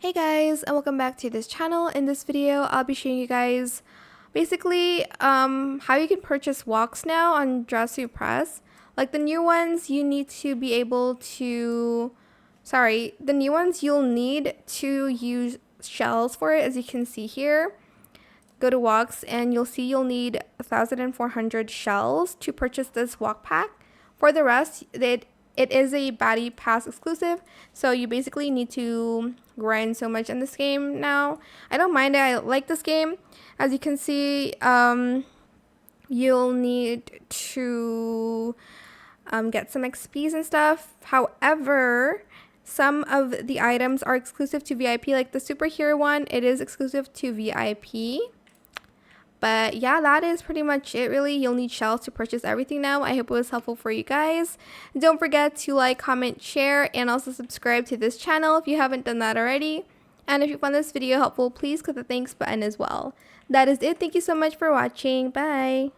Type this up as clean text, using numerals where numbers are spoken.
Hey guys, and welcome back to this channel. In this video, I'll be showing you guys basically how you can purchase walks now on Strut Press. Like the new ones, you need to be able to, the new ones you'll need to use shells for it, as you can see here. Go to walks and you'll see you'll need 1,400 shells to purchase this walk pack. For the rest, it is a baddie pass exclusive, so you basically need to grind so much in this game now. I don't mind it. I like this game. As you can see, you'll need to get some XPs and stuff. However, some of the items are exclusive to VIP, like the superhero one. It is exclusive to VIP. But yeah, that is pretty much it really. You'll need shells to purchase everything now. I hope it was helpful for you guys. Don't forget to like, comment, share, and also subscribe to this channel if you haven't done that already. And if you found this video helpful, please click the thanks button as well. That is it. Thank you so much for watching. Bye.